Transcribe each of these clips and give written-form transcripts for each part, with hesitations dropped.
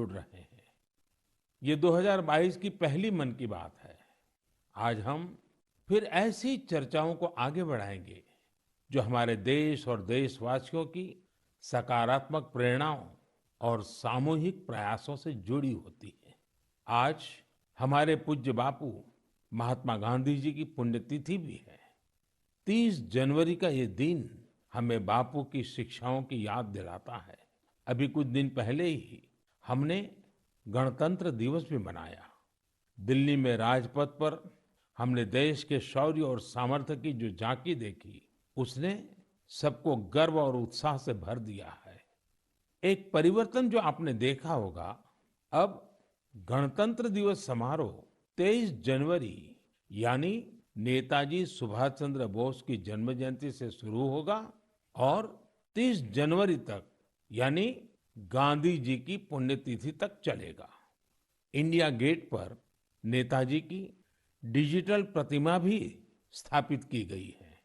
जुड़ रहे हैं। ये 2022 की पहली मन की बात है। आज हम फिर ऐसी चर्चाओं को आगे बढ़ाएंगे जो हमारे देश और देशवासियों की सकारात्मक प्रेरणाओं और सामूहिक प्रयासों से जुड़ी होती है। आज हमारे पूज्य बापू महात्मा गांधी जी की पुण्यतिथि भी है। 30 जनवरी का ये दिन हमें बापू की शिक्षाओं की याद दिलाता है। अभी कुछ दिन पहले ही हमने गणतंत्र दिवस भी मनाया। दिल्ली में राजपथ पर हमने देश के शौर्य और सामर्थ्य की जो झांकी देखी, उसने सबको गर्व और उत्साह से भर दिया है। एक परिवर्तन जो आपने देखा होगा, अब गणतंत्र दिवस समारोह 23 जनवरी यानी नेताजी सुभाष चंद्र बोस की जन्म जयंती से शुरू होगा और 30 जनवरी तक यानी गांधी जी की पुण्यतिथि तक चलेगा। इंडिया गेट पर नेताजी की डिजिटल प्रतिमा भी स्थापित की गई है।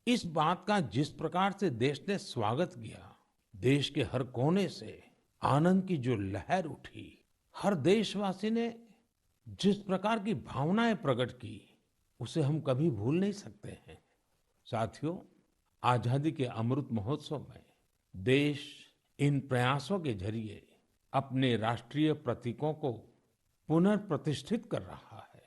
इस बात का जिस प्रकार से देश ने स्वागत किया, देश के हर कोने से आनंद की जो लहर उठी, हर देशवासी ने जिस प्रकार की भावनाएं प्रकट की, उसे हम कभी भूल नहीं सकते हैं। साथियों, आजादी के अमृत महोत्सव में देश इन प्रयासों के जरिए अपने राष्ट्रीय प्रतीकों को पुनर्प्रतिष्ठित कर रहा है।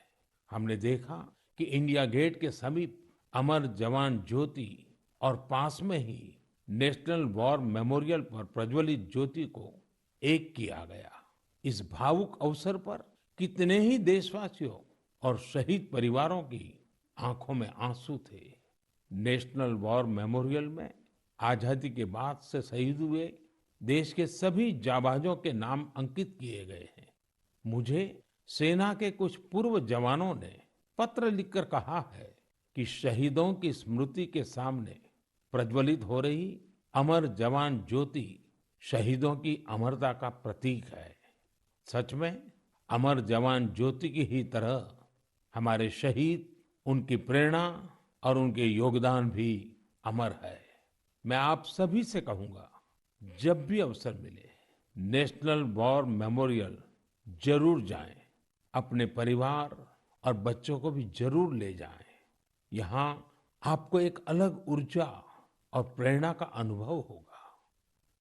हमने देखा कि इंडिया गेट के समीप अमर जवान ज्योति और पास में ही नेशनल वॉर मेमोरियल पर प्रज्वलित ज्योति को एक किया गया। इस भावुक अवसर पर कितने ही देशवासियों और शहीद परिवारों की आंखों में आंसू थे। नेशनल वॉर मेमोरियल में आजादी के बाद से शहीद हुए देश के सभी जाबाजों के नाम अंकित किए गए हैं। मुझे सेना के कुछ पूर्व जवानों ने पत्र लिखकर कहा है कि शहीदों की स्मृति के सामने प्रज्वलित हो रही अमर जवान ज्योति शहीदों की अमरता का प्रतीक है। सच में अमर जवान ज्योति की ही तरह हमारे शहीद, उनकी प्रेरणा और उनके योगदान भी अमर है। मैं आप सभी से कहूंगा, जब भी अवसर मिले नेशनल वॉर मेमोरियल जरूर जाएं। अपने परिवार और बच्चों को भी जरूर ले जाएं। यहाँ आपको एक अलग ऊर्जा और प्रेरणा का अनुभव होगा।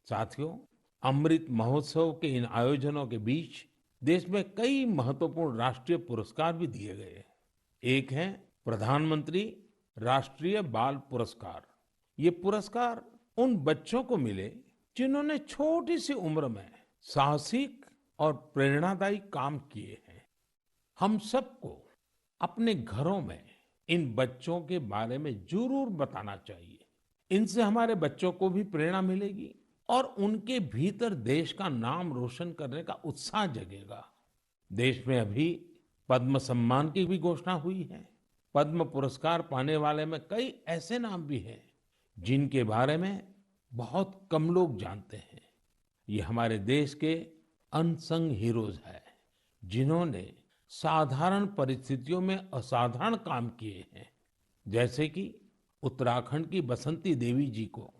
साथियों, अमृत महोत्सव के इन आयोजनों के बीच देश में कई महत्वपूर्ण राष्ट्रीय पुरस्कार भी दिए गए। एक है प्रधानमंत्री राष्ट्रीय बाल पुरस्कार। ये पुरस्कार उन बच्चों को मिले जिन्होंने छोटी सी उम्र में साहसिक और प्रेरणादायी काम किए हैं। हम सबको अपने घरों में इन बच्चों के बारे में जरूर बताना चाहिए। इनसे हमारे बच्चों को भी प्रेरणा मिलेगी और उनके भीतर देश का नाम रोशन करने का उत्साह जगेगा। देश में अभी पद्म सम्मान की भी घोषणा हुई है। पद्म पुरस्कार पाने वाले में कई ऐसे नाम भी हैं जिनके बारे में बहुत कम लोग जानते हैं। ये हमारे देश के अनसंग हीरोज हैं, जिन्होंने साधारण परिस्थितियों में असाधारण काम किए हैं। जैसे कि उत्तराखंड की बसंती देवी जी को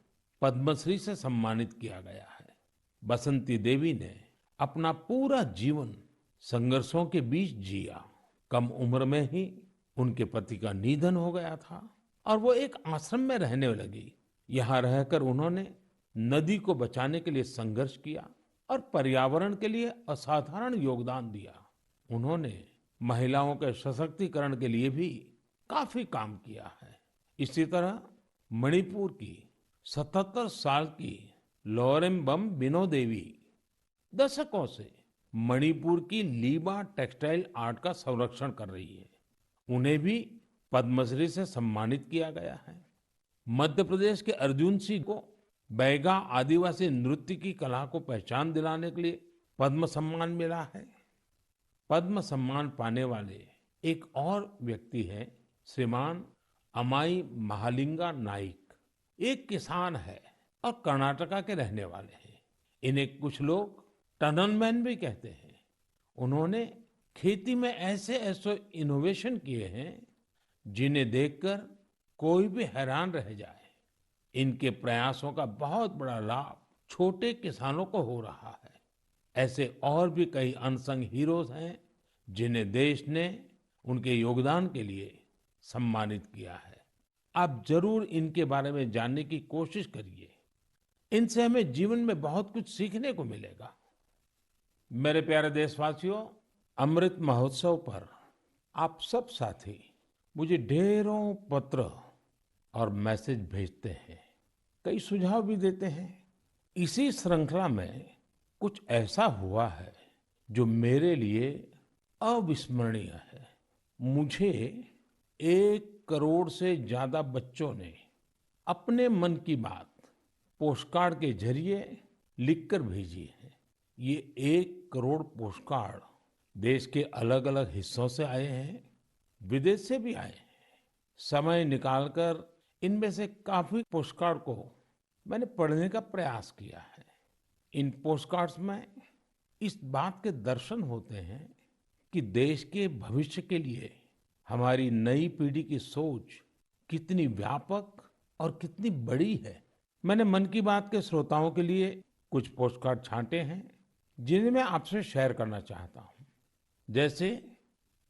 पद्मश्री से सम्मानित किया गया है। बसंती देवी ने अपना पूरा जीवन संघर्षों के बीच जिया। कम उम्र में ही उनके पति का निधन हो गया था और वो एक आश्रम में रहने लगी। यहाँ रहकर उन्होंने नदी को बचाने के लिए संघर्ष किया और पर्यावरण के लिए असाधारण योगदान दिया। उन्होंने महिलाओं के सशक्तिकरण के लिए भी काफी काम किया है। इसी तरह मणिपुर की 77 साल की लौरेम्बम बिनो देवी दशकों से मणिपुर की लीबा टेक्सटाइल आर्ट का संरक्षण कर रही है। उन्हें भी पद्मश्री से सम्मानित किया गया है। मध्य प्रदेश के अर्जुन सिंह को बैगा आदिवासी नृत्य की कला को पहचान दिलाने के लिए पद्म सम्मान मिला है। पद्म सम्मान पाने वाले एक और व्यक्ति है श्रीमान अमाई महालिंगा नाइक। एक किसान है और कर्नाटका के रहने वाले हैं। इन्हें कुछ लोग टनल मैन भी कहते हैं। उन्होंने खेती में ऐसे ऐसे इनोवेशन किए हैं जिन्हें देखकर कोई भी हैरान रह जाए। इनके प्रयासों का बहुत बड़ा लाभ छोटे किसानों को हो रहा है। ऐसे और भी कई अनसंग हीरोज हैं जिन्हें देश ने उनके योगदान के लिए सम्मानित किया है। आप जरूर इनके बारे में जानने की कोशिश करिए। इनसे हमें जीवन में बहुत कुछ सीखने को मिलेगा। मेरे प्यारे देशवासियों, अमृत महोत्सव पर आप सब साथी मुझे ढेरों पत्र और मैसेज भेजते हैं, कई सुझाव भी देते हैं। इसी श्रृंखला में कुछ ऐसा हुआ है जो मेरे लिए अविस्मरणीय है। मुझे 1 करोड़ से ज्यादा बच्चों ने अपने मन की बात पोस्टकार्ड के जरिए लिखकर भेजी है। ये 1 करोड़ पोस्टकार्ड देश के अलग अलग हिस्सों से आए हैं, विदेश से भी आए हैं। समय निकालकर इनमें से काफी पोस्टकार्ड को मैंने पढ़ने का प्रयास किया है। इन पोस्टकार्ड्स में इस बात के दर्शन होते हैं कि देश के भविष्य के लिए हमारी नई पीढ़ी की सोच कितनी व्यापक और कितनी बड़ी है। मैंने मन की बात के श्रोताओं के लिए कुछ पोस्टकार्ड छांटे हैं जिन्हें मैं आपसे शेयर करना चाहता हूं। जैसे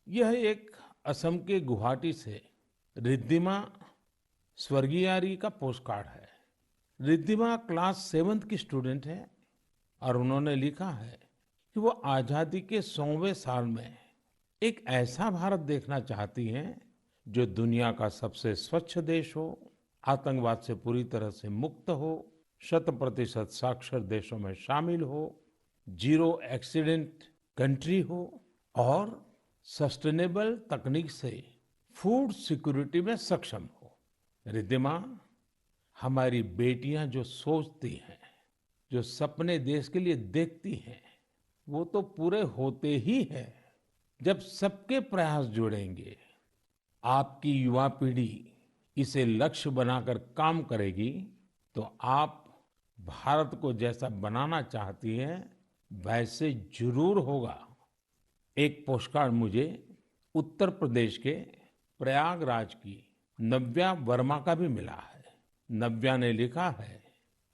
यह एक असम के गुवाहाटी से रिद्धिमा स्वर्गियारी का पोस्टकार्ड है। रिद्धिमा क्लास 7th की स्टूडेंट है और उन्होंने लिखा है कि वो आजादी के 100वें साल में एक ऐसा भारत देखना चाहती हैं जो दुनिया का सबसे स्वच्छ देश हो, आतंकवाद से पूरी तरह से मुक्त हो, 100% साक्षर देशों में शामिल हो, जीरो एक्सीडेंट कंट्री हो और सस्टेनेबल तकनीक से फूड सिक्योरिटी में सक्षम हो। रिद्धिमा, हमारी बेटियां जो सोचती हैं, जो सपने देश के लिए देखती हैं, वो तो पूरे होते ही हैं जब सबके प्रयास जुड़ेंगे। आपकी युवा पीढ़ी इसे लक्ष्य बनाकर काम करेगी तो आप भारत को जैसा बनाना चाहती हैं वैसे जरूर होगा। एक पोस्टकार्ड मुझे उत्तर प्रदेश के प्रयागराज की नव्या वर्मा का भी मिला है। नव्या ने लिखा है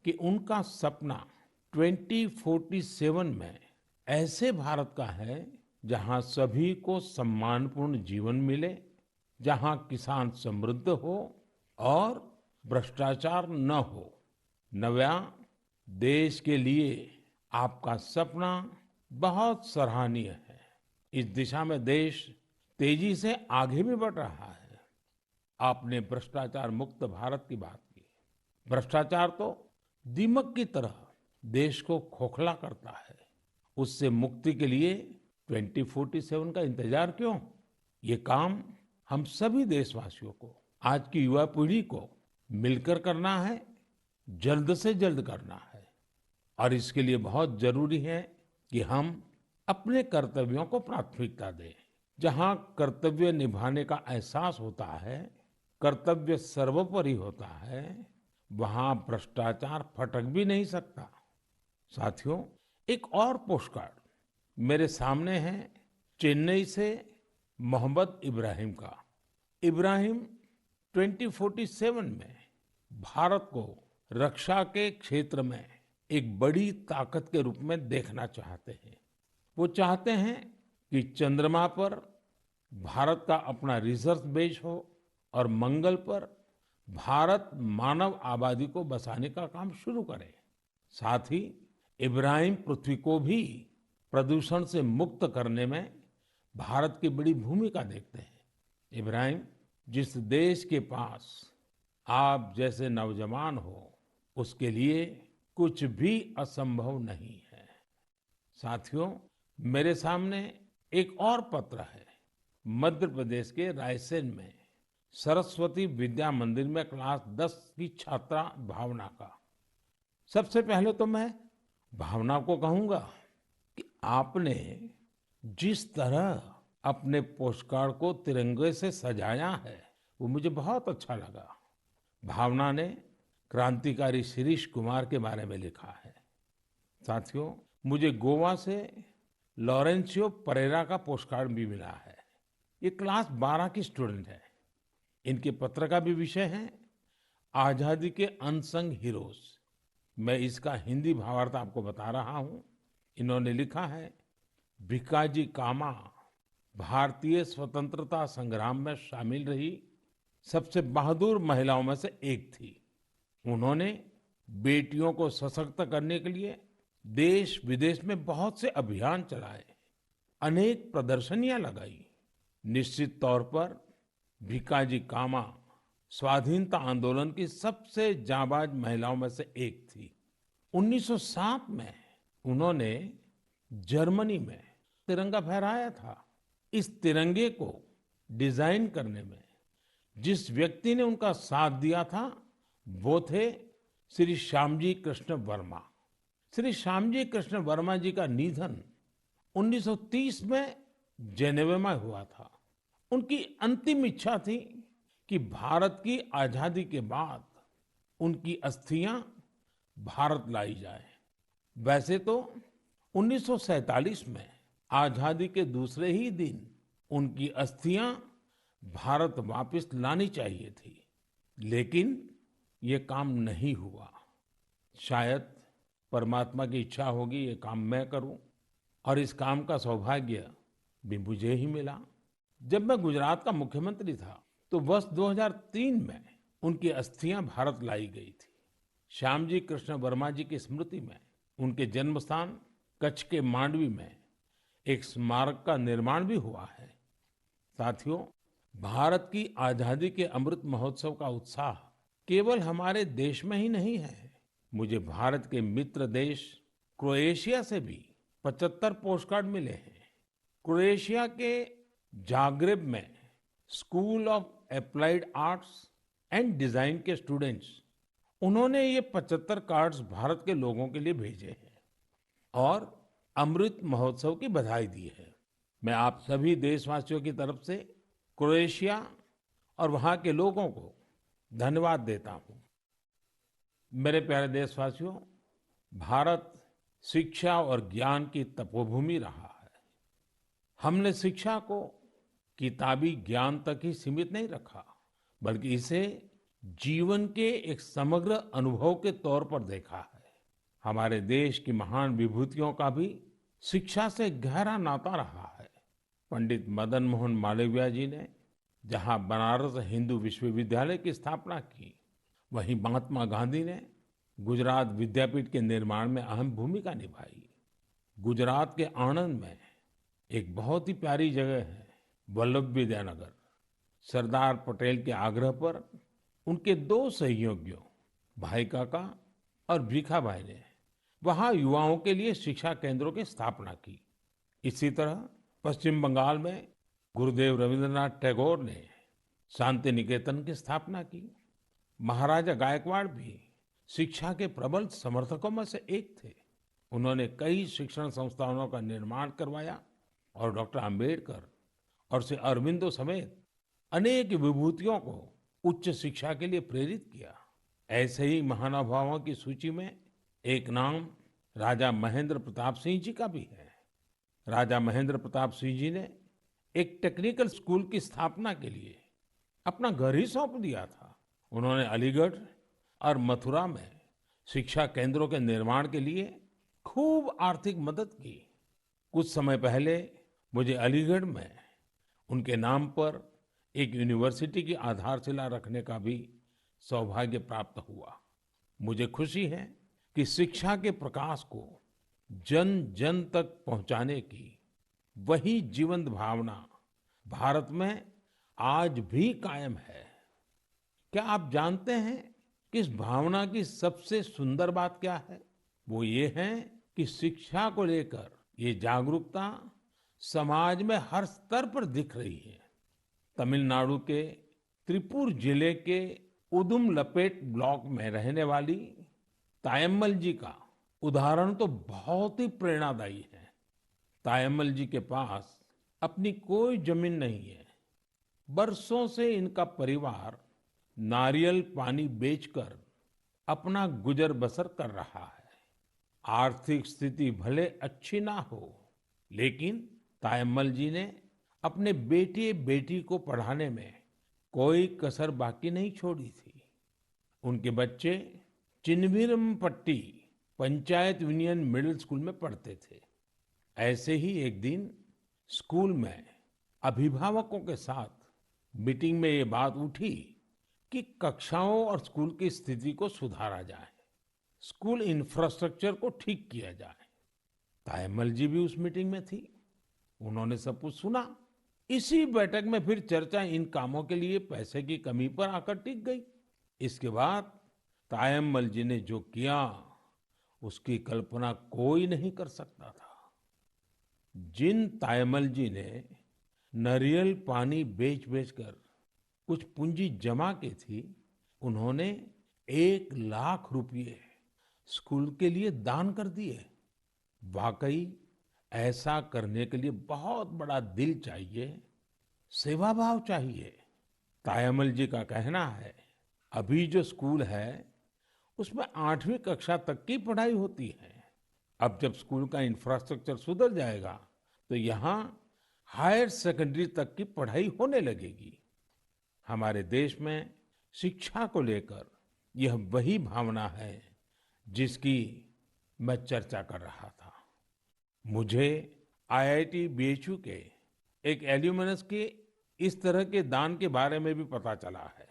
कि उनका सपना 2047 में ऐसे भारत का है जहां सभी को सम्मानपूर्ण जीवन मिले, जहां किसान समृद्ध हो और भ्रष्टाचार न हो। नव्या, देश के लिए आपका सपना बहुत सराहनीय है। इस दिशा में देश तेजी से आगे भी बढ़ रहा है। आपने भ्रष्टाचार मुक्त भारत की बात की। भ्रष्टाचार तो दीमक की तरह देश को खोखला करता है। उससे मुक्ति के लिए 2047 का इंतजार क्यों? ये काम हम सभी देशवासियों को, आज की युवा पीढ़ी को मिलकर करना है, जल्द से जल्द करना है। और इसके लिए बहुत जरूरी है कि हम अपने कर्तव्यों को प्राथमिकता दें। जहां कर्तव्य निभाने का एहसास होता है, कर्तव्य सर्वोपरि होता है, वहां भ्रष्टाचार फटक भी नहीं सकता। साथियों, एक और पोस्टकार्ड मेरे सामने है चेन्नई से मोहम्मद इब्राहिम का। इब्राहिम 2047 में भारत को रक्षा के क्षेत्र में एक बड़ी ताकत के रूप में देखना चाहते हैं। वो चाहते हैं कि चंद्रमा पर भारत का अपना रिसर्च बेस हो और मंगल पर भारत मानव आबादी को बसाने का काम शुरू करे। साथ ही इब्राहिम पृथ्वी को भी प्रदूषण से मुक्त करने में भारत की बड़ी भूमिका देखते हैं। इब्राहिम, जिस देश के पास आप जैसे नौजवान हो, उसके लिए कुछ भी असंभव नहीं है। साथियों, मेरे सामने एक और पत्र है मध्य प्रदेश के रायसेन में सरस्वती विद्या मंदिर में क्लास 10 की छात्रा भावना का। सबसे पहले तो मैं भावना को कहूंगा कि आपने जिस तरह अपने पोस्टकार्ड को तिरंगे से सजाया है वो मुझे बहुत अच्छा लगा। भावना ने क्रांतिकारी शिरीष कुमार के बारे में लिखा है। साथियों, मुझे गोवा से लॉरेंशियो परेरा का पोस्टकार्ड भी मिला है। ये क्लास 12 की स्टूडेंट है। इनके पत्र का भी विषय है आजादी के अनसंग हीरोज। मैं इसका हिंदी भावार्थ आपको बता रहा हूं। इन्होंने लिखा है, भिकाजी कामा भारतीय स्वतंत्रता संग्राम में शामिल रही सबसे बहादुर महिलाओं में से एक थी। उन्होंने बेटियों को सशक्त करने के लिए देश विदेश में बहुत से अभियान चलाए, अनेक प्रदर्शनियां लगाई। निश्चित तौर पर भिकाजी कामा स्वाधीनता आंदोलन की सबसे जाबाज महिलाओं में से एक थी। 1907 में उन्होंने जर्मनी में तिरंगा फहराया था। इस तिरंगे को डिजाइन करने में जिस व्यक्ति ने उनका साथ दिया था वो थे श्री श्यामजी कृष्ण वर्मा। श्री श्यामजी कृष्ण वर्मा जी का निधन 1930 में जेनेवा में हुआ था। उनकी अंतिम इच्छा थी कि भारत की आजादी के बाद उनकी अस्थियां भारत लाई जाए। वैसे तो 1947 में आजादी के दूसरे ही दिन उनकी अस्थियां भारत वापस लानी चाहिए थी, लेकिन ये काम नहीं हुआ। शायद परमात्मा की इच्छा होगी ये काम मैं करूं, और इस काम का सौभाग्य भी मुझे ही मिला। जब मैं गुजरात का मुख्यमंत्री था तो वर्ष 2003 में उनकी अस्थियां भारत लाई गई थी। श्यामजी कृष्ण वर्मा जी की स्मृति में उनके जन्म स्थान कच्छ के मांडवी में एक स्मारक का निर्माण भी हुआ है। साथियों, भारत की आजादी के अमृत महोत्सव का उत्साह केवल हमारे देश में ही नहीं है। मुझे भारत के मित्र देश क्रोएशिया से भी 75 पोस्टकार्ड मिले हैं। क्रोएशिया के जाग्रेब में school of applied arts and design के स्टूडेंट्स, उन्होंने ये 75 कार्ड्स भारत के लोगों के लिए भेजे हैं और अमृत महोत्सव की बधाई दी है। मैं आप सभी देशवासियों की तरफ से क्रोएशिया और वहां के लोगों को धन्यवाद देता हूं। मेरे प्यारे देशवासियों, भारत शिक्षा और ज्ञान की तपोभूमि रहा है। हमने शिक्षा को किताबी ज्ञान तक ही सीमित नहीं रखा, बल्कि इसे जीवन के एक समग्र अनुभव के तौर पर देखा है। हमारे देश की महान विभूतियों का भी शिक्षा से गहरा नाता रहा है। पंडित मदन मोहन मालवीय जी ने जहां बनारस हिंदू विश्वविद्यालय की स्थापना की, वहीं महात्मा गांधी ने गुजरात विद्यापीठ के निर्माण में अहम भूमिका निभाई। गुजरात के आणंद में एक बहुत ही प्यारी जगह है, वल्लभ विद्यानगर। सरदार पटेल के आग्रह पर उनके 2 सहयोगियों भाई काका और भीखा भाई ने वहां युवाओं के लिए शिक्षा केंद्रों की स्थापना की। इसी तरह पश्चिम बंगाल में गुरुदेव रविंद्रनाथ टैगोर ने शांति निकेतन की स्थापना की। महाराजा गायकवाड़ भी शिक्षा के प्रबल समर्थकों में से एक थे। उन्होंने कई शिक्षण संस्थानों का निर्माण करवाया और डॉक्टर अंबेडकर और श्री अरविंदो समेत अनेक विभूतियों को उच्च शिक्षा के लिए प्रेरित किया। ऐसे ही महानुभावों की सूची में एक नाम राजा महेंद्र प्रताप सिंह जी का भी है। राजा महेंद्र प्रताप सिंह जी ने एक टेक्निकल स्कूल की स्थापना के लिए अपना घर ही सौंप दिया था। उन्होंने अलीगढ़ और मथुरा में शिक्षा केंद्रों के निर्माण के लिए खूब आर्थिक मदद की। कुछ समय पहले मुझे अलीगढ़ में उनके नाम पर एक यूनिवर्सिटी की आधारशिला रखने का भी सौभाग्य प्राप्त हुआ। मुझे खुशी है कि शिक्षा के प्रकाश को जन जन तक पहुंचाने की वही जीवंत भावना भारत में आज भी कायम है। क्या आप जानते हैं कि इस भावना की सबसे सुंदर बात क्या है? वो ये है कि शिक्षा को लेकर ये जागरूकता समाज में हर स्तर पर दिख रही है। तमिलनाडु के त्रिपुर जिले के उदुमलपेट ब्लॉक में रहने वाली तायम्मल जी का उदाहरण तो बहुत ही प्रेरणादायी है। तायम्मल जी के पास अपनी कोई जमीन नहीं है। बरसों से इनका परिवार नारियल पानी बेचकर अपना गुजर बसर कर रहा है। आर्थिक स्थिति भले अच्छी ना हो, लेकिन तायम्मल जी ने अपने बेटे बेटी को पढ़ाने में कोई कसर बाकी नहीं छोड़ी थी। उनके बच्चे Chinnaveerampatti panchayat union middle school में पढ़ते थे। ऐसे ही एक दिन स्कूल में अभिभावकों के साथ मीटिंग में ये बात उठी कि कक्षाओं और स्कूल की स्थिति को सुधारा जाए, स्कूल इंफ्रास्ट्रक्चर को ठीक किया जाए। तायम्मल जी भी उस मीटिंग में थी। उन्होंने सब कुछ सुना। इसी बैठक में फिर चर्चा इन कामों के लिए पैसे की कमी पर आकर टिक गई। इसके बाद तायम्मल जी ने जो किया उसकी कल्पना कोई नहीं कर सकता था। जिन तायम्मल जी ने नारियल पानी बेच बेचकर कुछ पूंजी जमा की थी, उन्होंने 1 लाख रुपए स्कूल के लिए दान कर दिए। वाकई ऐसा करने के लिए बहुत बड़ा दिल चाहिए, सेवा भाव चाहिए। तायम्मल जी का कहना है, अभी जो स्कूल है उसमें 8वीं कक्षा तक की पढ़ाई होती है। अब जब स्कूल का इंफ्रास्ट्रक्चर सुधर जाएगा तो यहाँ हायर सेकेंडरी तक की पढ़ाई होने लगेगी। हमारे देश में शिक्षा को लेकर यह वही भावना है जिसकी मैं चर्चा कर रहा था। मुझे आईआईटी बीएचयू के एक एल्यूमिनस के इस तरह के दान के बारे में भी पता चला है।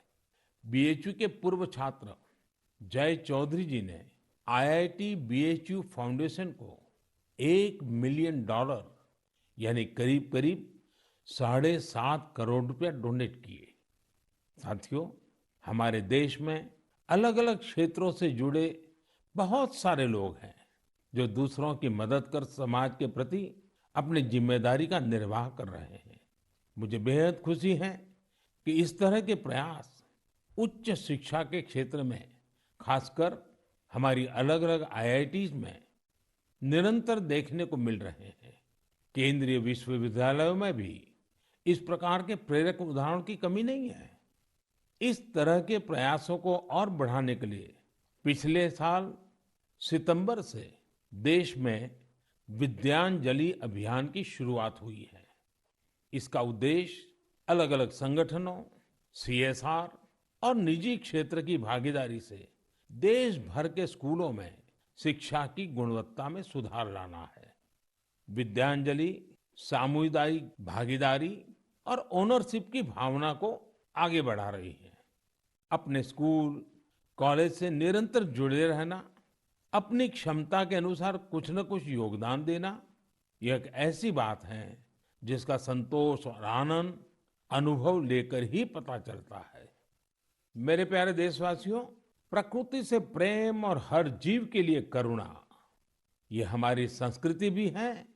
बीएचयू के पूर्व छात्र जय चौधरी जी ने आईआईटी बीएचयू फाउंडेशन को $1 मिलियन यानी करीब करीब 7.5 करोड़ रुपया डोनेट किए। साथियों, हमारे देश में अलग अलग क्षेत्रों से जुड़े बहुत सारे लोग हैं जो दूसरों की मदद कर समाज के प्रति अपनी जिम्मेदारी का निर्वाह कर रहे हैं। मुझे बेहद खुशी है कि इस तरह के प्रयास उच्च शिक्षा के क्षेत्र में, खासकर हमारी अलग अलग आईआईटीज में निरंतर देखने को मिल रहे हैं। केंद्रीय विश्वविद्यालयों में भी इस प्रकार के प्रेरक उदाहरणों की कमी नहीं है। इस तरह के प्रयासों को और बढ़ाने के लिए पिछले साल सितंबर से देश में विद्यांजलि अभियान की शुरुआत हुई है। इसका उद्देश्य अलग अलग संगठनों, सीएसआर और निजी क्षेत्र की भागीदारी से देश भर के स्कूलों में शिक्षा की गुणवत्ता में सुधार लाना है। विद्यांजलि सामुदायिक भागीदारी और ओनरशिप की भावना को आगे बढ़ा रही है। अपने स्कूल, कॉलेज से निरंतर जुड़े रहना, अपनी क्षमता के अनुसार कुछ न कुछ योगदान देना, यह एक ऐसी बात है जिसका संतोष और आनंद अनुभव लेकर ही पता चलता है। मेरे प्यारे देशवासियों, प्रकृति से प्रेम और हर जीव के लिए करुणा, ये हमारी संस्कृति भी है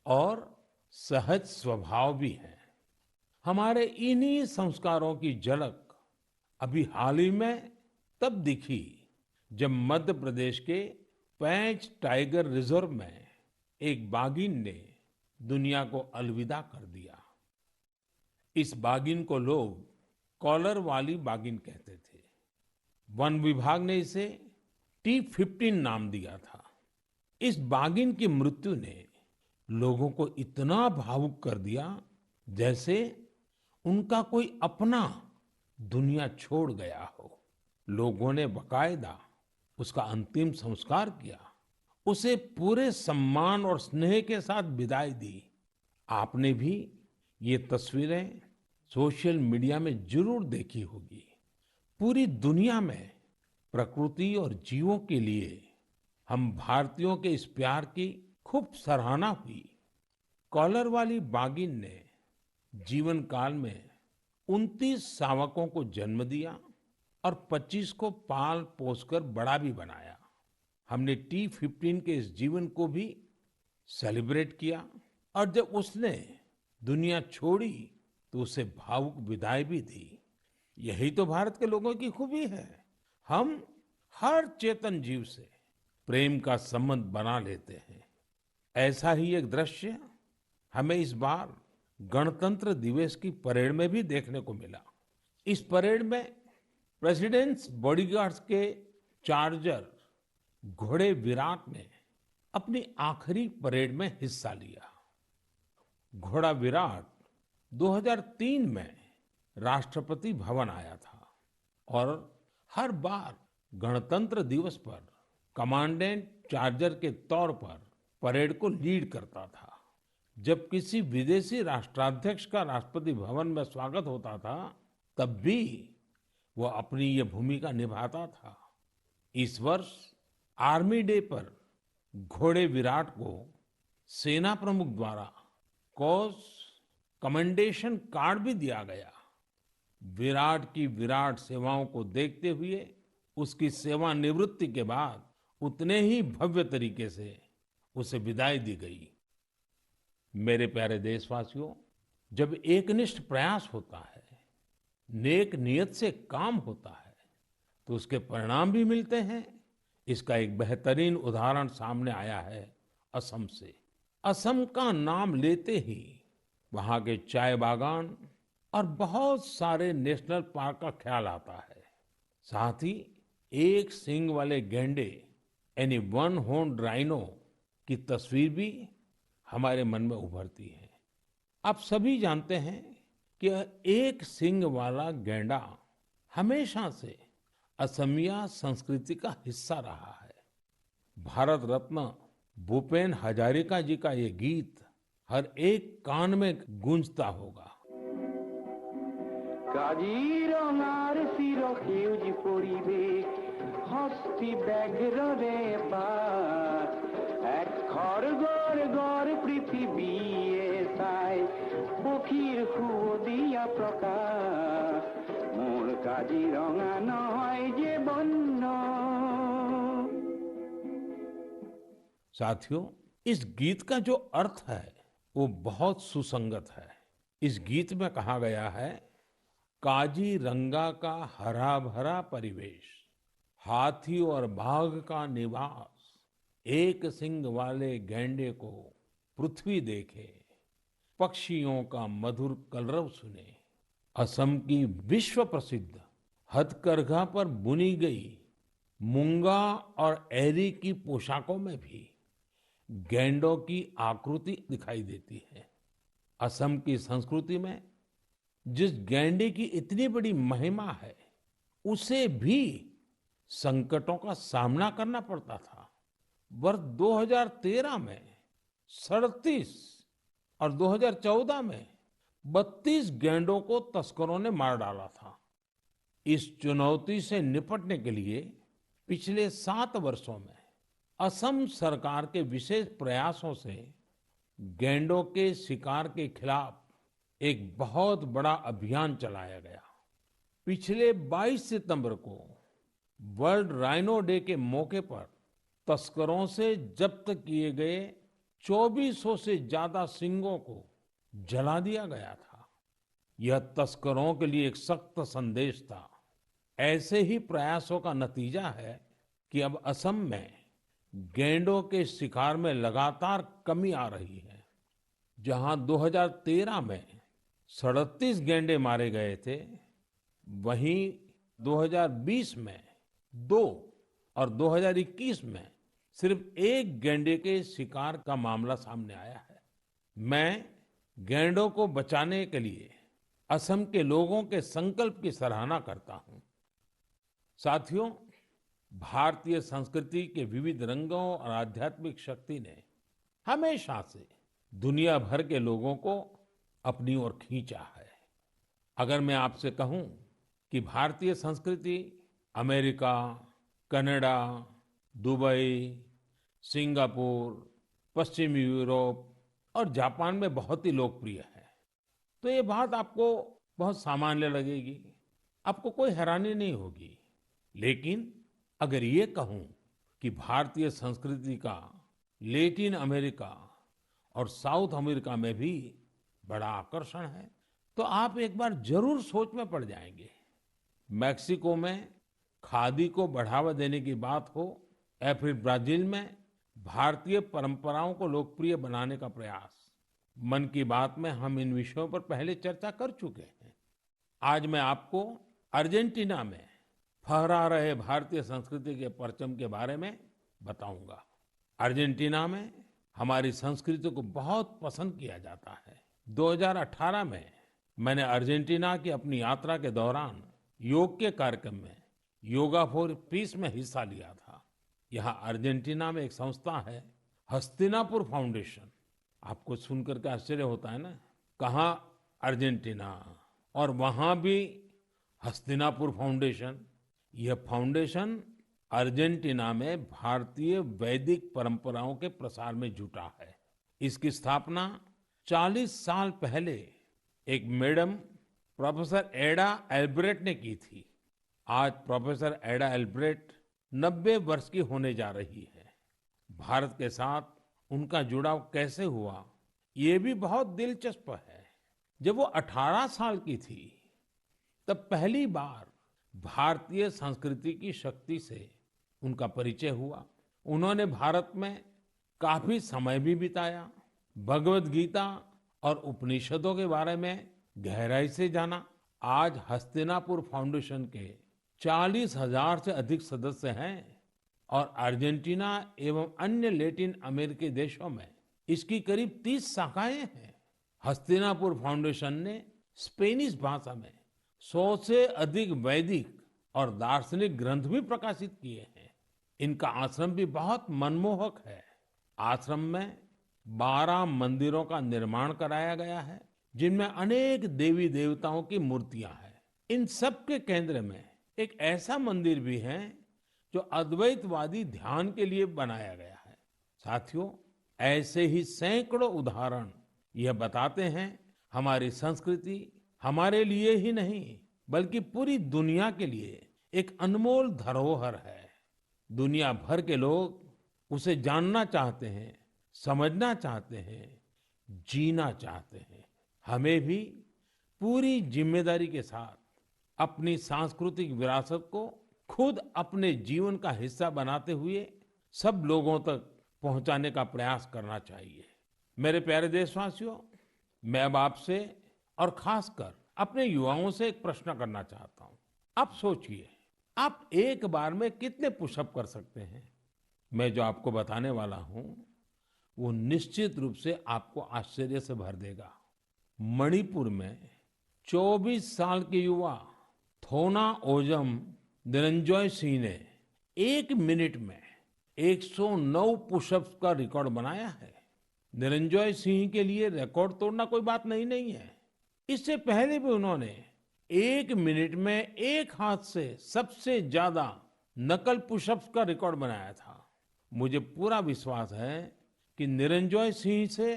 और सहज स्वभाव भी है। हमारे इन्हीं संस्कारों की झलक अभी हाल ही में तब दिखी जब मध्य प्रदेश के पेंच टाइगर रिजर्व में एक बाघिन ने दुनिया को अलविदा कर दिया। इस बाघिन को लोग कॉलर वाली बाघिन कहते थे। वन विभाग ने इसे T15 नाम दिया था। इस बाघिन की मृत्यु ने लोगों को इतना भावुक कर दिया जैसे उनका कोई अपना दुनिया छोड़ गया हो। लोगों ने बाकायदा उसका अंतिम संस्कार किया, उसे पूरे सम्मान और स्नेह के साथ विदाई दी। आपने भी ये तस्वीरें सोशल मीडिया में जरूर देखी होगी। पूरी दुनिया में प्रकृति और जीवों के लिए हम भारतीयों के इस प्यार की खूब सराहना हुई। कॉलर वाली बाघिन ने जीवन काल में 29 शावकों को जन्म दिया और 25 को पाल पोसकर बड़ा भी बनाया। हमने T15 के इस जीवन को भी सेलिब्रेट किया और जब उसने दुनिया छोड़ी तो उसे भावुक विदाई भी दी। यही तो भारत के लोगों की खूबी है। हम हर चेतन जीव से प्रेम का संबंध बना लेते हैं। ऐसा ही एक दृश्य हमें इस बार गणतंत्र दिवस की परेड में भी देखने को मिला। इस परेड में प्रेसिडेंट्स बॉडीगार्ड्स के चार्जर घोड़े विराट ने अपनी आखिरी परेड में हिस्सा लिया। घोड़ा विराट 2003 में राष्ट्रपति भवन आया था और हर बार गणतंत्र दिवस पर कमांडेंट चार्जर के तौर पर परेड को लीड करता था। जब किसी विदेशी राष्ट्राध्यक्ष का राष्ट्रपति भवन में स्वागत होता था, तब भी वो अपनी ये भूमिका निभाता था। इस वर्ष आर्मी डे पर घोड़े विराट को सेना प्रमुख द्वारा कॉज कमेंडेशन कार्ड भी दिया गया। विराट की विराट सेवाओं को देखते हुए उसकी सेवानिवृत्ति के बाद उतने ही भव्य तरीके से उसे विदाई दी गई। मेरे प्यारे देशवासियों, जब एकनिष्ठ प्रयास होता है, नेक नियत से काम होता है, तो उसके परिणाम भी मिलते हैं। इसका एक बेहतरीन उदाहरण सामने आया है असम से। असम का नाम लेते ही वहां के चाय बागान और बहुत सारे नेशनल पार्क का ख्याल आता है। साथ ही एक सींग वाले गैंडे यानी वन हॉर्न्ड राइनो की तस्वीर भी हमारे मन में उभरती है। आप सभी जानते हैं कि एक सींग वाला गैंडा हमेशा से असमिया संस्कृति का हिस्सा रहा है। भारत रत्न भूपेन हजारिका जी का ये गीत हर एक कान में गूंजता होगा। কাজিৰঙাৰ চিৰসেউজ পৰিৱেশ হস্তি ব্যাঘ্ৰৰে বাস এক খড়গড় গড় পৃথিৱীয়ে চাই পক্ষীৰ সুৱদীয়া প্ৰকাশ মোৰ কাজিৰঙা নহয় যে বন্য। साथियों, इस गीत का जो अर्थ है वो बहुत सुसंगत है। इस गीत में कहा गया है, काजीरंगा का हरा भरा परिवेश, हाथी और बाघ का निवास, एक सींग वाले गैंडे को पृथ्वी देखे, पक्षियों का मधुर कलरव सुने। असम की विश्व प्रसिद्ध हथकरघा पर बुनी गई मूंगा और एरी की पोशाकों में भी गैंडों की आकृति दिखाई देती है। असम की संस्कृति में जिस गैंडे की इतनी बड़ी महिमा है, उसे भी संकटों का सामना करना पड़ता था। वर्ष 2013 में 37 और 2014 में 32 गैंडों को तस्करों ने मार डाला था। इस चुनौती से निपटने के लिए पिछले 7 वर्षों में असम सरकार के विशेष प्रयासों से गैंडों के शिकार के खिलाफ एक बहुत बड़ा अभियान चलाया गया। पिछले 22 सितंबर को वर्ल्ड राइनो डे के मौके पर तस्करों से जब्त किए गए 2400 से ज्यादा सींगों को जला दिया गया था। यह तस्करों के लिए एक सख्त संदेश था। ऐसे ही प्रयासों का नतीजा है कि अब असम में गैंडों के शिकार में लगातार कमी आ रही है। जहां 2013 में 37 गैंडे मारे गए थे, वहीं 2020 में 2 और 2021 में सिर्फ 1 गैंडे के शिकार का मामला सामने आया है। मैं गैंडों को बचाने के लिए असम के लोगों के संकल्प की सराहना करता हूं। साथियों, भारतीय संस्कृति के विविध रंगों और आध्यात्मिक शक्ति ने हमेशा से दुनिया भर के लोगों को अपनी ओर खींचा है। अगर मैं आपसे कहूं कि भारतीय संस्कृति अमेरिका, कनाडा, दुबई, सिंगापुर, पश्चिमी यूरोप और जापान में बहुत ही लोकप्रिय है, तो ये बात आपको बहुत सामान्य लगेगी, आपको कोई हैरानी नहीं होगी। लेकिन अगर ये कहूं कि भारतीय संस्कृति का लैटिन अमेरिका और साउथ अमेरिका में भी बड़ा आकर्षण है, तो आप एक बार जरूर सोच में पड़ जाएंगे। मैक्सिको में खादी को बढ़ावा देने की बात हो या फिर ब्राजील में भारतीय परंपराओं को लोकप्रिय बनाने का प्रयास, मन की बात में हम इन विषयों पर पहले चर्चा कर चुके हैं। आज मैं आपको अर्जेंटीना में फहरा रहे भारतीय संस्कृति के परचम के बारे में बताऊंगा। अर्जेंटीना में हमारी संस्कृति को बहुत पसंद किया जाता है। 2018 में मैंने अर्जेंटीना की अपनी यात्रा के दौरान योग के कार्यक्रम में योगा फॉर पीस में हिस्सा लिया था। यहाँ अर्जेंटीना में एक संस्था है, हस्तिनापुर फाउंडेशन। आपको सुनकर के आश्चर्य होता है ना, कहाँ अर्जेंटीना और वहां भी हस्तिनापुर फाउंडेशन। यह फाउंडेशन अर्जेंटीना में भारतीय वैदिक परंपराओं के प्रसार में जुटा है। इसकी स्थापना 40 साल पहले एक मैडम प्रोफेसर एडा एल्ब्रेट ने की थी। आज प्रोफेसर एडा एल्ब्रेट 90 वर्ष की होने जा रही है। भारत के साथ उनका जुड़ाव कैसे हुआ, ये भी बहुत दिलचस्प है। जब वो 18 साल की थी, तब पहली बार भारतीय संस्कृति की शक्ति से उनका परिचय हुआ। उन्होंने भारत में काफी समय भी बिताया, भगवत गीता और उपनिषदों के बारे में गहराई से जाना। आज हस्तिनापुर फाउंडेशन के 40,000 से अधिक सदस्य हैं और अर्जेंटीना एवं अन्य लैटिन अमेरिकी देशों में इसकी करीब 30 शाखाएं हैं। हस्तिनापुर फाउंडेशन ने स्पेनिश भाषा में 100 से अधिक वैदिक और दार्शनिक ग्रंथ भी प्रकाशित किए हैं। इनका आश्रम भी बहुत मनमोहक है। आश्रम में 12 मंदिरों का निर्माण कराया गया है, जिनमें अनेक देवी देवताओं की मूर्तियां हैं। इन सब के केंद्र में एक ऐसा मंदिर भी है जो अद्वैतवादी ध्यान के लिए बनाया गया है। साथियों, ऐसे ही सैकड़ों उदाहरण यह बताते हैं हमारी संस्कृति हमारे लिए ही नहीं बल्कि पूरी दुनिया के लिए एक अनमोल धरोहर है। दुनिया भर के लोग उसे जानना चाहते हैं, समझना चाहते हैं, जीना चाहते हैं। हमें भी पूरी जिम्मेदारी के साथ अपनी सांस्कृतिक विरासत को खुद अपने जीवन का हिस्सा बनाते हुए सब लोगों तक पहुंचाने का प्रयास करना चाहिए। मेरे प्यारे देशवासियों, मैं अब आपसे और खासकर अपने युवाओं से एक प्रश्न करना चाहता हूं। आप सोचिए, आप एक बार में कितने पुशअप कर सकते हैं? मैं जो आपको बताने वाला हूं वो निश्चित रूप से आपको आश्चर्य से भर देगा। मणिपुर में 24 साल के युवा थोना ओजम निरंजॉय सिंह ने 1 मिनट में 109 पुशअप्स का रिकॉर्ड बनाया है। निरंजॉय सिंह के लिए रिकॉर्ड तोड़ना कोई बात नहीं है। इससे पहले भी उन्होंने 1 मिनट में एक हाथ से सबसे ज्यादा नकल पुशअप्स का रिकॉर्ड बनाया था। मुझे पूरा विश्वास है कि निरंजॉय सिंह से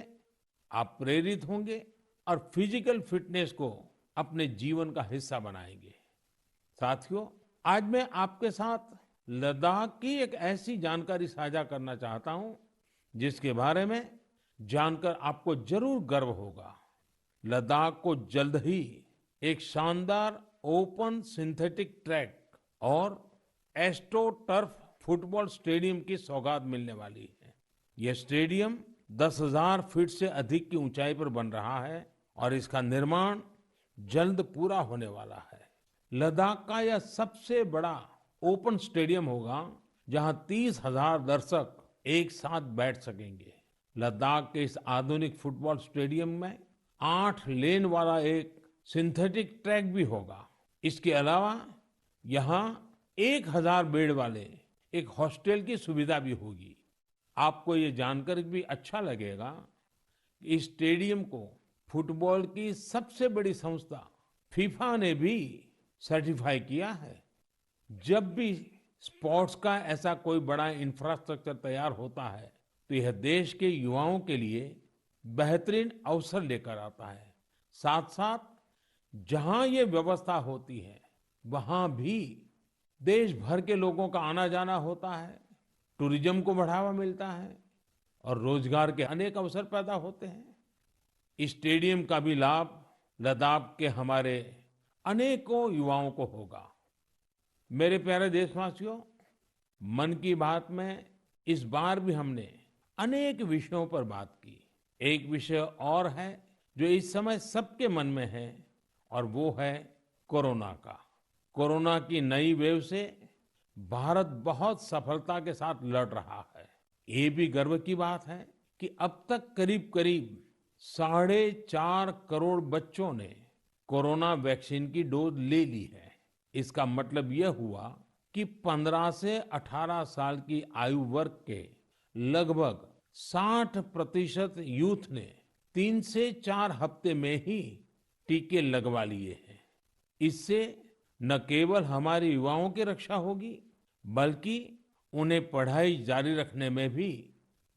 आप प्रेरित होंगे और फिजिकल फिटनेस को अपने जीवन का हिस्सा बनाएंगे। साथियों, आज मैं आपके साथ लद्दाख की एक ऐसी जानकारी साझा करना चाहता हूं जिसके बारे में जानकर आपको जरूर गर्व होगा। लद्दाख को जल्द ही एक शानदार ओपन सिंथेटिक ट्रैक और एस्ट्रो टर्फ फुटबॉल स्टेडियम की सौगात मिलने वाली है। यह स्टेडियम 10,000 फीट से अधिक की ऊंचाई पर बन रहा है और इसका निर्माण जल्द पूरा होने वाला है। लद्दाख का यह सबसे बड़ा ओपन स्टेडियम होगा जहां 30,000 दर्शक एक साथ बैठ सकेंगे। लद्दाख के इस आधुनिक फुटबॉल स्टेडियम में 8 लेन वाला एक सिंथेटिक ट्रैक भी होगा। इसके अलावा यहाँ 1,000 बेड वाले एक हॉस्टल की सुविधा भी होगी। आपको ये जानकर भी अच्छा लगेगा कि इस स्टेडियम को फुटबॉल की सबसे बड़ी संस्था फीफा ने भी सर्टिफाई किया है। जब भी स्पोर्ट्स का ऐसा कोई बड़ा इंफ्रास्ट्रक्चर तैयार होता है तो यह देश के युवाओं के लिए बेहतरीन अवसर लेकर आता है। साथ साथ जहां ये व्यवस्था होती है वहां भी देश भर के लोगों का आना जाना होता है, टूरिज्म को बढ़ावा मिलता है और रोजगार के अनेक अवसर पैदा होते हैं। इस स्टेडियम का भी लाभ लद्दाख के हमारे अनेकों युवाओं को होगा। मेरे प्यारे देशवासियों, मन की बात में इस बार भी हमने अनेक विषयों पर बात की। एक विषय और है जो इस समय सबके मन में है और वो है कोरोना का। कोरोना की नई वेव से भारत बहुत सफलता के साथ लड़ रहा है। ये भी गर्व की बात है कि अब तक करीब करीब 4.5 करोड़ बच्चों ने कोरोना वैक्सीन की डोज ले ली है। इसका मतलब यह हुआ कि 15 से 18 साल की आयु वर्ग के लगभग 60% यूथ ने 3 से 4 हफ्ते में ही टीके लगवा लिए हैं। इससे न केवल हमारे युवाओं की रक्षा होगी, बल्कि उन्हें पढ़ाई जारी रखने में भी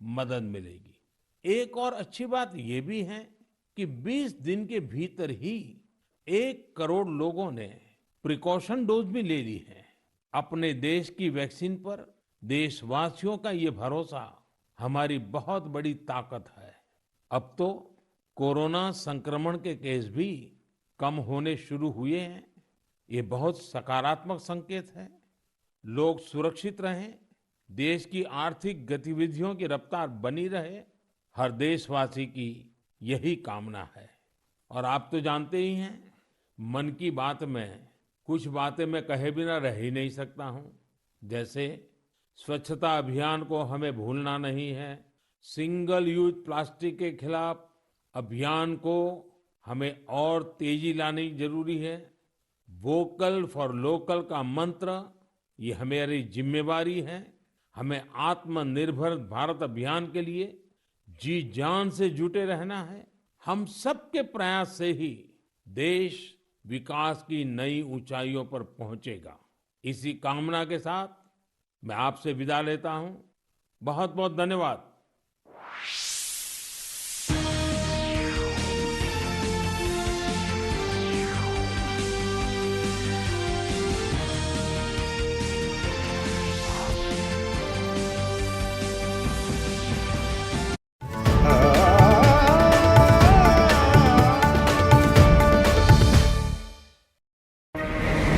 मदद मिलेगी। एक और अच्छी बात ये भी है कि 20 दिन के भीतर ही 1 करोड़ लोगों ने प्रिकॉशन डोज भी ले ली है। अपने देश की वैक्सीन पर देशवासियों का ये भरोसा हमारी बहुत बड़ी ताकत है। अब तो कोरोना संक्रमण के केस भी कम होने शुरू हुए हैं। ये बहुत सकारात्मक संकेत है। लोग सुरक्षित रहें, देश की आर्थिक गतिविधियों की रफ्तार बनी रहे, हर देशवासी की यही कामना है। और आप तो जानते ही हैं, मन की बात में कुछ बातें मैं कहे बिना रह ही नहीं सकता हूं। जैसे स्वच्छता अभियान को हमें भूलना नहीं है, सिंगल यूज प्लास्टिक के खिलाफ अभियान को हमें और तेजी लानी जरूरी है। वोकल फॉर लोकल का मंत्र ये हमारी जिम्मेवारी है। हमें आत्मनिर्भर भारत अभियान के लिए जी जान से जुटे रहना है। हम सबके प्रयास से ही देश विकास की नई ऊंचाइयों पर पहुंचेगा। इसी कामना के साथ मैं आपसे विदा लेता हूं। बहुत बहुत धन्यवाद।